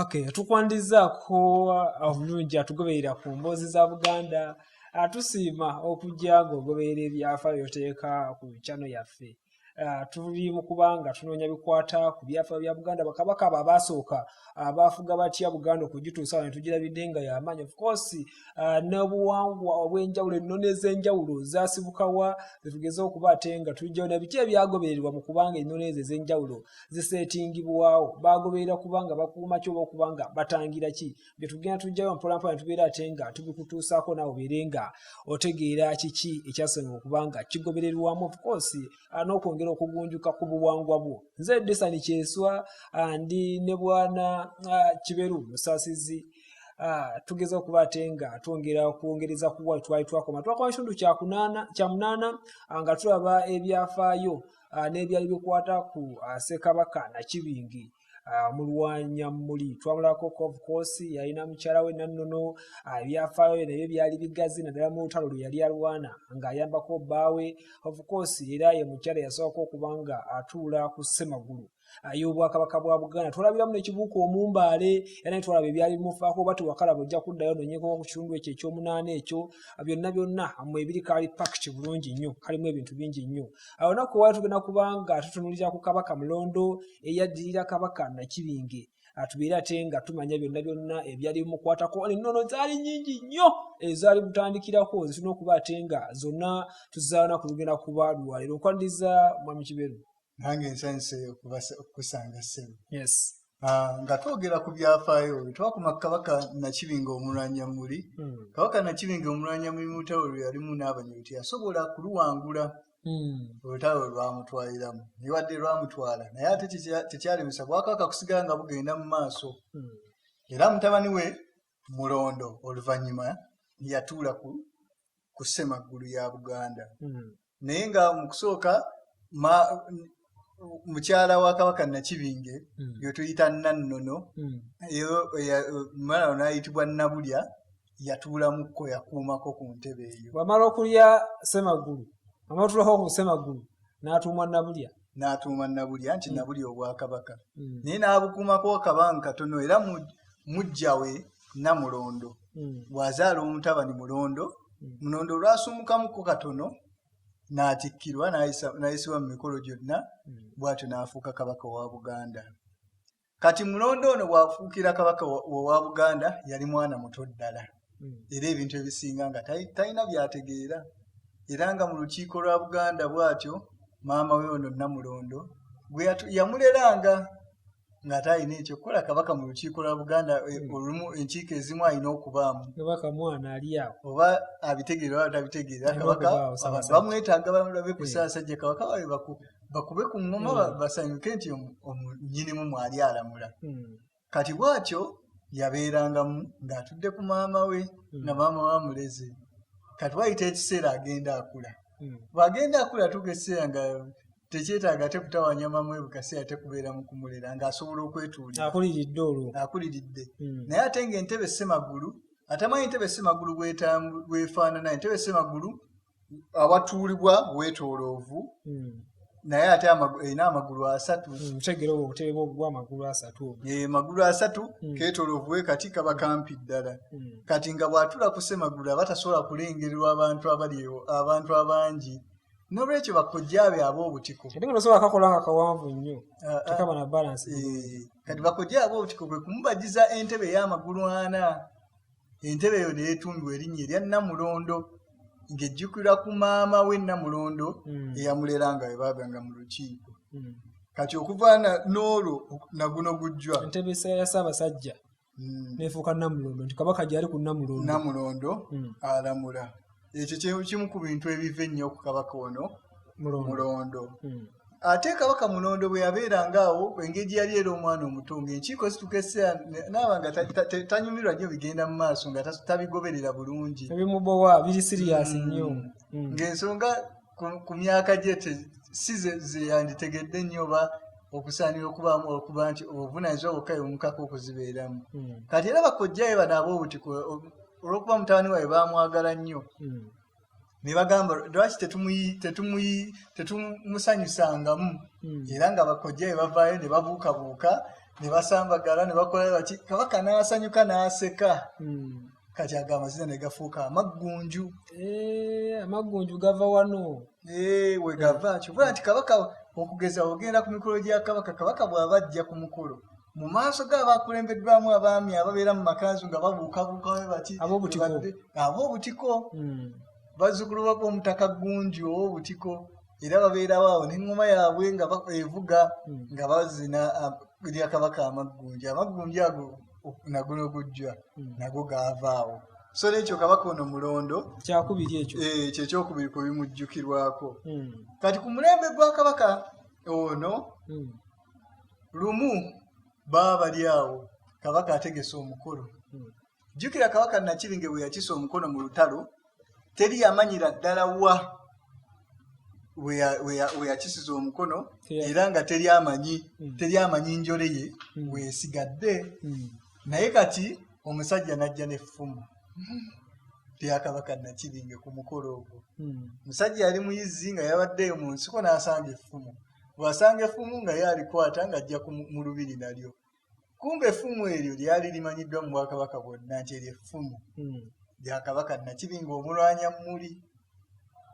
Okay, tukwandizaako obulungi atugoberera ku mboozi za Buganda. Tusiima okujja ng'ogoberera ebyafaayo oteeka ku channel yaffe. Tuli mu kubanga tunoonya bikwata ku byafaayo bya Buganda. Bakabaka abo abaasooka abaafuga batya Buganda okugituusa wano tugirabidde nga y'amaanyi. Of course, n'obuwangwa obw'enjawulo, ennono ez'enjawulo zaasibukawa zetugeza okuba ate nga tujjawo na biki ebyagobererwa mu kubanga ennono ezo ez'enjawulo ziseetingibwawo. Baagoberera kubanga bakuuma ki oba okubanga batangira ki. Bye tugenda tujjayo mpolampola ne tubeera ate nga tubikutuusaako naawe obeere nga otegeera kiki ekyasooka okubanga kigobererwamu. Of course, n'okwongera okugunjuka ku buwangwa bwo. Nze Desani Kyeswa ndi ne bwana Kiberu Musaasizi. Tugeza okuba ate nga twongera kwongereza ku bwali twali twakoma ekitundu kya munaana nga tulaba ebyafaayo n'ebyali bikwata ku Ssekabaka Nakibingi Mulwanyamuli. Twamulako of course yalina mukyala we Nannono. Ebyafaayo nabyo byali bigazi naddala mu lutalo lwe yali alwana ng'ayambako bbaawe. Of course era ye mukyala yasoboka okuba nga atuula ku Ssemagulu y'Obwakabaka bwa Buganda. Twalabiramu n'ekibuuka Omumbaale era ne twalaba ebyali bimufaako oba tewakalaba ojja kuddayo nonyeko ku kitundu ekyo eky'omunaana ekyo. Byonna mu ebiri kaali pakiti bulungi nnyo, kalimu ebintu bingi nnyo. Olunaku lwali tugenda kubanga tutunuulira ku Kabaka Mulondo eyaddirira Kabaka Nakibinge. Tubeere ate nga tumanya byonna ebyali bimukwatako. Ennono zaali nnyingi nnyo ezaali butandikirako zituna okuba ate nga zonna tuzaana ku lugenda kuba lwaleero. Nkwandiza Mwami Kiberu. Nange nsanyuse okusanga ssebo. Yes. Nga twogera ku byafaayo twakoma Kabaka Nakibinge Omulwanyamuli. Kabaka Nakibinge Omulwanyamuli mu lutalo lwe yalimu n'Abanyoro yasobola kuluwangula. Olutalo lwamutwaliramu newadde lwamutwala naye ate tekyalemesa Bwakabaka kusigala nga bugenda mu maaso. Era mutabani we Mulondo oluvannyuma yatuula ku Ssemagulu ya Buganda. Naye nga mu kusooka mukyala wa Kabaka Nakibinge gwe tuyita Nannono mwana n'ayitibwa Nabulya yatuulamukko yakuumako ku ntebe eyo. Bw'amala okulya Ssemagulu amatulako ku Ssemagulu n'atuumwa Nabulya. N'atuuma Nabulya nti Nabulya Obwakabaka. Naye n'abukuumako akabanga katono era mujja we Namulondo bw'azaala omutabani Mulondo. Mulondo lwasumukamuko katono n'atikkirwa n'ayisibwa mu mikolo gyonna bw'atyo n'afuuka Kabaka wa Buganda. Kati Mulondo ono bw'afuukira Kabaka wa Buganda yali mwana muto ddala era ebintu ebisinga nga talina byategeera. Era nga mu lukiiko lwa Buganda bw'atyo maama we ono Namulondo gwe yamuleranga nga talina ekyokukola. Kabaka mu lukiiko lwa Buganda olumu enkiiko ezimu alina okubaamu Kabaka mwana ali awo oba abitegeera oba tabitegeera. Kabaka bamwetaaga bamulabe ku Ssaasajja Kabaka bawe bakube ku ngoma basanyuke nti omunyinimu mwali alamula. Kati bw'atyo yabeerangamu ng'atudde ku maama we na maama we amuleze. Kati wayita ekiseera agenda akula. Bw'agenda akula tuga ekiseera nga tekyetaaga ate kutawanya maama we bukaseera tekubeera mu kumulera ng'asobola okwetuulira. Akuliridde olwo. Akuliridde. Naye ate ng'Entebe Ssemagulu atamanyi Entebe Ssemagulu bwefaanana. Entebe Ssemagulu awatuulibwa bwetooloovu naye ate erina amagulu asatu. Mutegere obutebe bw'amagulu asatu. Magulu asatu keetooloovu kati kaba kampi ddala. Kati nga bw'atula ku Ssemagulu aba tasobola kulengererwa abantu abangi. N'olwekyo bakojjaabe ab'obutiko. Ate nga tosobola kakola nga kawanvu nnyo tekaba na balance. Kati bakojjaabe ab'obutiko kwe kumubagiza entebe ey'amagulu 4. Entebe eyo neyetuumibwa erinnya erya Namulondo ng'ejjukira ku maama we Namulondo eyamuleranga bwe baabanga mu lukiiko. Kati okuva n'olwo naguno gujjwa entebe ya Ssaabasajja neefuuka Namulondo nti Kabaka gyali ku Namulondo alamula. Ekyo kimu ku bintu ebiva ennyo ku Kabaka ono Mulondo. Ate Kabaka Mulondo bwe yabeeranga awo engeri yali era omwana omuto ng'enkiiko zituuka esseera naaba nga tanyumirwa nnyo bigenda mu maaso nga tabigoberera bulungi. Ebimubowa biri sirias nnyo. Ng'ensonga ku myaka gye si ze yanditegedde nnyo oba okusaanira okuba nti obuvunaanyizibwa bwokka omukaka okuzibeeramu. Kati era bakojjaye bano ab'obutiko olw'okuba mutabani waabwe baamwagala nnyo ne bagamba lwaki tetumumusanyusangamu. Era nga bakojjaye bavaayo ne babuukabuuka ne basambagala ne bakola bati Kabaka n'asanyuka n'aseka. Kati ago amazina ne gafuuka amaggunju. Amaggunju gava wano. We gava kibula nti Kabaka okugeza ogenda ku mikolo gya Kabaka, Kabaka bw'abajja ku mukolo mu maaso g'abakulembeddwamu abaami ababeera mu makanzu nga babuukabuuka bati ab'obutiko bazzukulu b'omutaka Ggunju ow'obutiko era babeerawo awo n'eŋŋoma yaabwe nga evuga nga bazina erya Kabaka amaggunju. Amaggunju ago nago n'ogujja nago gaavaawo. So n'ekyo Kabaka ono Mulondo kyakubiri ekyo kyekyokubiri ku bimujjukirwako. Kati ku mulembe gwa Kabaka ono lumu baba bali awo Kabaka ategese omukolo. Jjukira Kabaka Nakibinge bwe yakisa omukono mu lutalo teri yamanyira ddala we yakisiza omukono era nga teri amanyi njole ye weesigadde. Naye kati omusajja n'ajja n'effumu lya Kabaka Nakibinge ku mukolo ogwo. Omusajja yali muyizzi nga yabaddeyo mu nsiko n'asanga effumu. Bw'asanga effumu nga yalikwata ng'ajja mu lubiri nalyo. Kumbe effumu eryo lyali limanyiddwa mu Bwakabaka bwonna nti eryo effumu lya Kabaka Nakibinge omulwanya mmuli.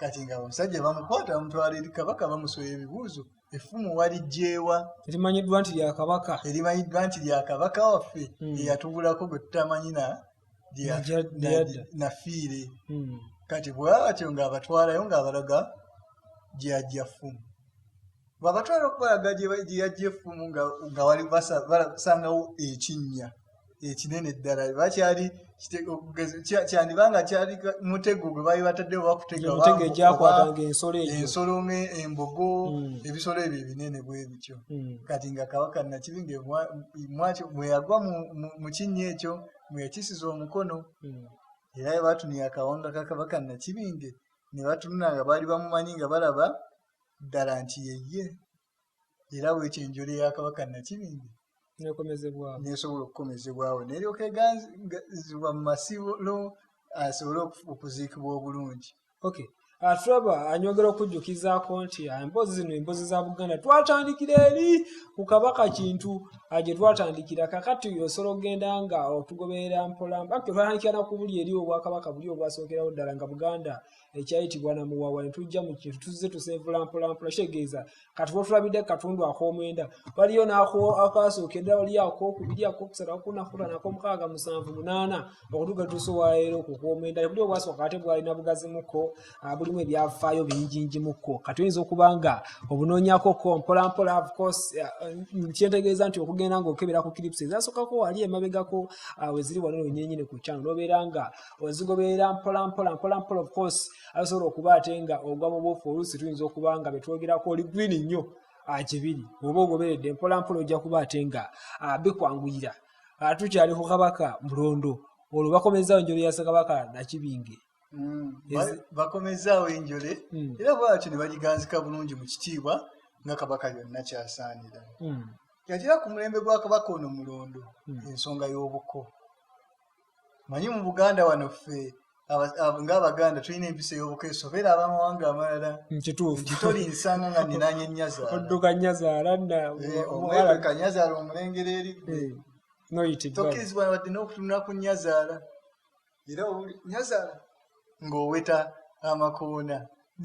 Kati nga omusajja bamukwata bamutwala eri Kabaka bamusoya ebibuuzo. Effumu waliggyeewa? Erimanyiddwa nti lya Kabaka. Erimanyiddwa nti lya Kabaka waffe eyatubulako gwe tutamanyi nafiire. Kati bw'aba batyo ng'abatwalayo ng'abalaga gye yajja ffumu. Bw'abatwala okubalaga gye yajja effumu nga wali basangawo ekinnya ekinene ddala bakyali kyandibanga kyali mutego gwe baali bataddewo bakutega egyakwatanga ensolo embogo ebisolo ebyo ebinene bwe bityo. Kati nga Kabaka Nakibinge mwe yagwa mu kinnya ekyo mwe yakisiza omukono era baatunuya akawanga ka Kabaka Nakibinge ne batunula nga baali bamumanyi nga balaba ddala nti yeye era bwekyo enjole ya Kabaka Nakibinge nesobola okukomezebwawo neryoka eganzibwa mu masiro asobole okuziikibwa obulungi. Tulaba anyogera okujjukizaako nti emboozi zino emboozi za Buganda twatandikira eri ku Kabaka Kintu gye twatandikira. Kakati osobola ogenda nga otugoberera mpola twatandikira ku buli eri Obwakabaka buli obwasookerawo ddala nga Buganda ekyayitibwa Namuwawa ne tujja mu Kintu tuzze tuseevula mpola kitegeeza kati bw'otulabidde katundu ak'omwenda waliyo n'akasookedde wali ak'okubiri ak'okusatu ak'okunakula n'ak'omukaaga musanvu munaana okutuuka tusowaero ku kw'omwenda buli obwasooka ate bwalina bugazimukko bulimu ebyafaayo binjinjimukko. Kati oyinza okuba nga obunoonyakoko mpolampola of course kyentegeeza nti okugenda ng'okebera ku clips ezasookako wali emabegako weziri wano wenyenyine ku channel n'obeera nga ozigoberera mpolampola of course asobola okuba ate nga ogwa mu buufu oluusi tuyinza okuba nga betwogerako oli green nnyo gyebiri oba ogoberedde mpolampola ojja kuba ate nga bikwanguyira. Tukyali ku Kabaka Mulondo olwo bakomezaawo enjolo ya Ssekabaka Nakibinge. Bakomezaawo enjole era bwatyo ne bagiganzika bulungi mu kitiibwa nga Kabaka yonna kyasaanira. Yatera ku mulembe gwa Kabaka ono Mulondo ensonga y'obuko. Manyi mu Buganda wano ffe ng'Abaganda tulina empisa y'obuko esobera abamawanga amalala. Kituufu. Toli nsanga nga ninaanye Nazaala. Odduka Nazaala omwebe ka Nazaala omulengera eridde. Tokkirizibwa wadde n'okutunula ku Nazaala. Era Nazaala ng'oweta amakoona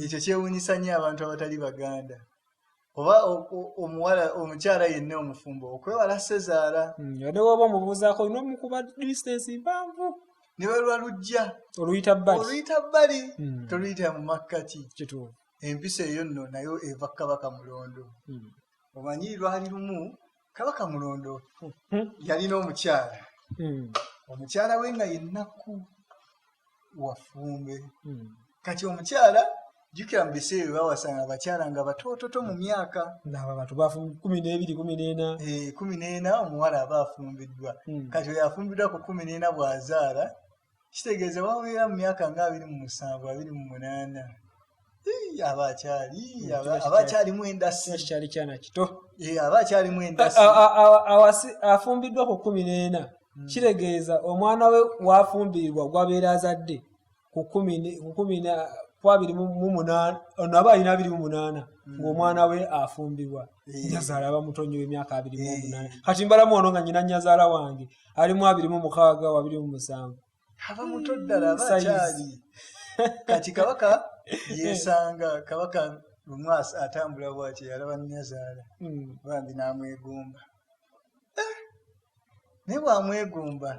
ekyo kyewuunyisa nnyo abantu abatali Baganda. Oba omukyala yenna omufumbo okwewala Sezaala. Ate waba omubuuzaako olina omukuba distance mpanvu. Ne balwa lujja oluyita bbali toluyita mu makkati. Empisa eyo nno nayo eva Kabaka Mulondo. Omanyi lwali lumu Kabaka Mulondo yalina omukyala. Omukyala we nga yennaku wafumbe. Kati omukyala jjukira mu biseera bye bawasanga abakyala nga batoototo mu myaka. Abantu bafumbi 12, 14. 14 omuwala aba afumbiddwa. Kati oyo afumbiddwa ku 14 bw'azaala kitegeeza wabeera mu myaka nga 27, 28. Abakyalimu endasi. Kyali kyana kito. Abakyalimu endasi. Afumbiddwa ku 14. Kitegeeza omwana we wafumbirwa gwabeera azadde ku ono aba alina 28 ng'omwana we afumbibwa. Nazaala aba mutonyi w'emyaka 28 kati mbalamu ono nga nnyina Nazaala wange alimu 26 27 aba muto ddala aba akyali kati kabaka yesanga kabaka lumwasi atambula bw'ati yalaba Nazaala bambi n'amwegomba naye bw'amwegomba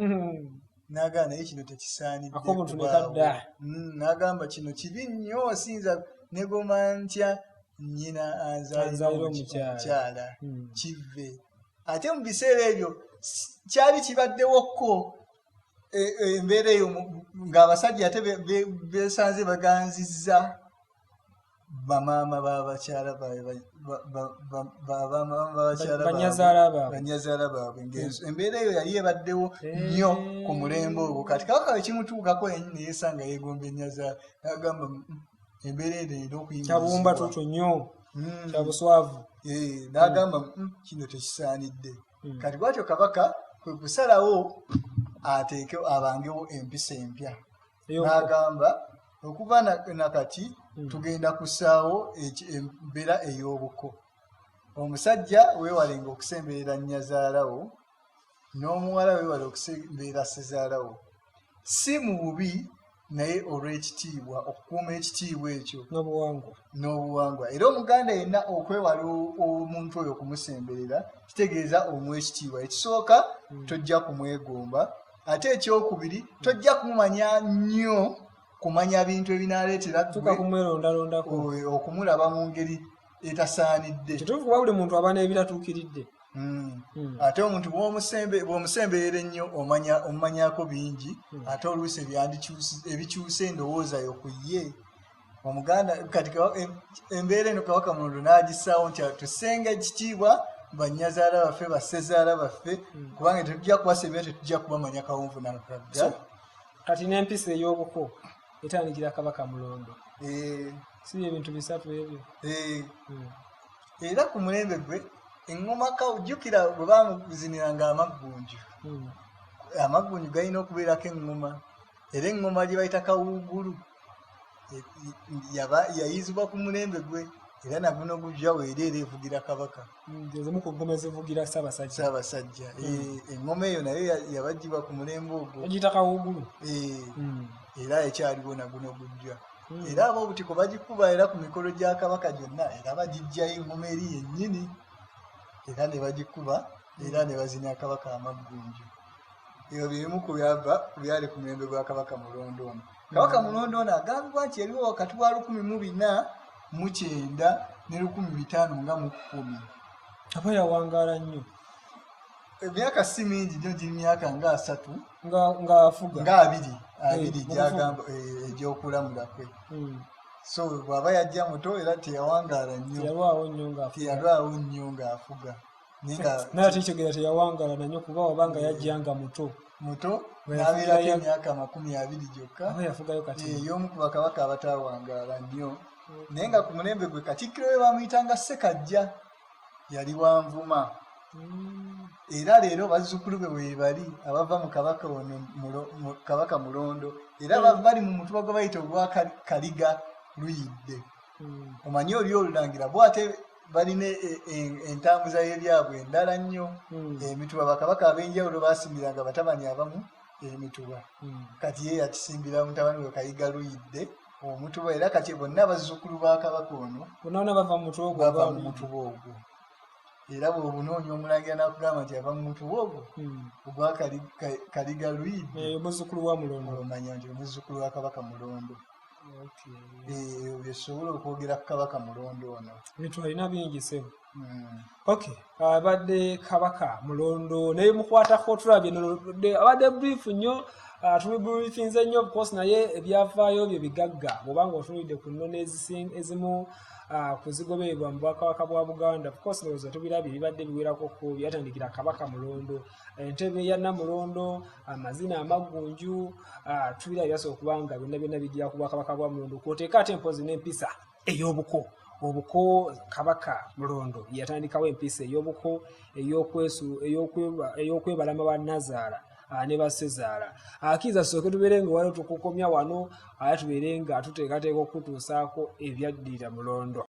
n'agamba naye kino tekisaanidde n'agamba kino kibi nnyo osinza negoma ntya nnyina anzaalira omukyala kive ate mu biseera ebyo kyali kibaddewokko embeera eyo ng'abasajja ate beesanze baganzizza bamaama b'abakyala banyazaala baabwe embeera eyo yali ebaddewo nnyo ku mulembe ogwo kati kabaka ekimutuukako yennyini yeesanga yeegomba enyazaala n'agamba embeera eno erina okuyingirizibwa tuto nnyo kya buswavu n'agamba kino tekisaanidde kati bwatyo kabaka kwe kusalawo ateeke abangewo empisa empya n'agamba okuva nakati tugenda kusaawo embeera ey'obuko omusajja weewalenga okusemberera nnyazaalawo n'omuwala weewale okusemberera sezaalawo si mu bubi naye olw'ekitiibwa okukuuma ekitiibwa ekyo n'obuwangwa era omuganda yenna okwewala omuntu oyo okumusemberera kitegeeza omuwa ekitiibwa ekisooka tojja kumwegomba ate ekyokubiri tojja kumumanya nnyo kumanya bintu ebinaaleetera okumulaba mu ngeri etasaanidde kituufu kuba buli muntu aba n'ebiratuukiridde ate omuntu bw'omusemberera ennyo omumanyako bingi ate oluusi ebikyusa endowooza yo ku ye omuganda kati embeera eno kabaka Mulondo n'agissaawo nti tusenga ekitiibwa banyazaala baffe basezaala baffe kubanga tetujja kubasembera tetujja kubamanya kawunvu nakagga kati n'empisa ey'obuko etandikira kabaka Mulondo si ebintu bisatu ebyo era ku mulembe gwe engoma kawujjukira bwe bamuziniranga amaggunju galina okubeerako engoma era engoma gye bayita kawuugulu yayizibwa ku mulembe gwe era naguno gujjawo era evugira kabaka ezimu ku ngoma ezivugira Ssaabasajja engoma eyo nayo yabajjibwa ku mulembe ogwo egiyita kawuugulu era ekyaliwo naguno gujja era ab'obutiko bagikuba era ku mikolo gya kabaka gyonna era bagijjayo engoma eri yennyini era ne bagikuba era ne bazina kabaka amaggunju ebyo birimu ku byali ku mulembe gwa kabaka Mulondo ono kabaka Mulondo ono agambibwa nti yaliwo wakati wa 1409 ne 1510 aba yawangaala nnyo emyaka si mingi nnyo giri myaka nga 3 ng'afuga nga 2 gyagamba egy'okulamula kwe so bw'aba yajja muto era teyawangaala nnyo teyalwawo nnyo ng'afuga naye ate ekyogera teyawangaala nanyo kuba wabanga yajjanga muto n'abeerako emyaka 20 gyokka yafugayo kati y'omu ku bakabaka abatawangaala nnyo naye nga ku mulembe gwe katikkiro we bamuyitanga Ssekajja yali wanvuma era leero bazzukulu be weebali abava mu kabaka ono kabaka Mulondo era bali mu mutuba gwe bayita ogwa Kaliga Luyidde omanyi oli olulangira bw'ate balina entambuza y'ebyabwe endala nnyo emituba bakabaka ab'enjawulo basimbiranga batabani abamu emituba kati ye yakisimbira mutabani we Kayiga Luyidde omutuba era kati bonna bazzukulu ba kabaka ono bava mu mutuba ogwo era bw'obunoonya omulangira n'akugamba nti ava mu mutuba ogwo ogwa Kaliga Luyidde muzzukulu wa Mulondo omanya nti omuzzukulu wa kabaka Mulondo byesobola okwogera ku kabaka Mulondo ono bintu alina bingi sebo abadde kabaka Mulondo naye mukwatako tulabye abadde brief nnyo tubibrifinze nnyo because naye ebyafaayo bye bigagga bw'obanga otunulidde ku nnono ezimu kuzigobererwa mu bwakabaka bwa Buganda of course ndowooza tubirabye bibadde biwerako ku byatandikira kabaka Mulondo Entebe ya Namulondo amazina amaggunju tubirabye byasobola okubanga byonna bijjira ku bwakabaka bwa Mulondo kwoteeka ate empozi n'empisa ey'obuko obuko kabaka Mulondo yatandikawo empisa ey'obuko ey'okwebalama ba Nazaala ne basezaala akiza soke tubeere nga waliwo tukukomya wano aya tubeere nga tuteekateeka okutuusaako ebyaddirira Mulondo.